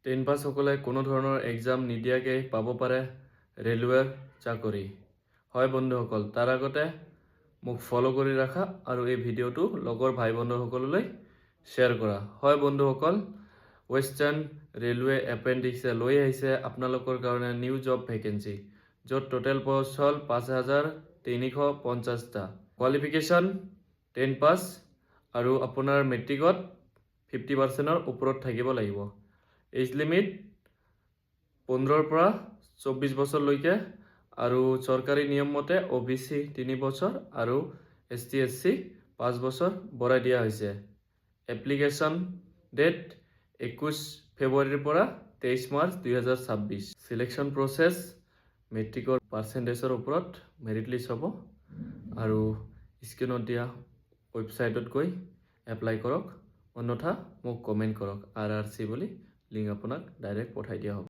10 পাছ সকলে কোনো ধৰণৰ এক্সাম নিদিয়াকৈ পাব পাৰে ৰেলৱেৰ চাকৰি। হয় বন্ধুসকল, তাৰ আগতে মোক ফ'ল' কৰি ৰাখা আৰু এই ভিডিঅ'টো লগৰ ভাই বন্ধুসকললৈ শ্বেয়াৰ কৰা। হয় বন্ধুসকল, ৱেষ্টাৰ্ণ ৰেলৱে এপেণ্ডিক্সে লৈ আহিছে আপোনালোকৰ কাৰণে নিউ জব ভেকেঞ্চি, য'ত টোটেল পষ্ট হ'ল 5,350টা। কোৱালিফিকেশ্যন 10 পাছ আৰু আপোনাৰ মেট্ৰিকত 50%ৰ ওপৰত থাকিব লাগিব। এজ লিমিট 15ৰ পৰা 24 বছৰলৈকে আৰু চৰকাৰী নিয়ম মতে OBC 3 বছৰ আৰু ST SC 5 বছৰ বঢ়াই দিয়া হৈছে। এপ্লিকেশ্যন ডেট 21 ফেব্ৰুৱাৰীৰ পৰা 23 মাৰ্চ 2026। চিলেকশ্যন প্ৰচেছ মেট্ৰিকৰ পাৰ্চেণ্টেজৰ ওপৰত মেৰিট লিষ্ট হ'ব আৰু স্ক্ৰীণত দিয়া ৱেবছাইটত গৈ এপ্লাই কৰক, অন্যথা মোক কমেণ্ট কৰক RRC বুলি লিংক আপোনাক ডাইৰেক্ট পঠাই দিয়া হ'ব।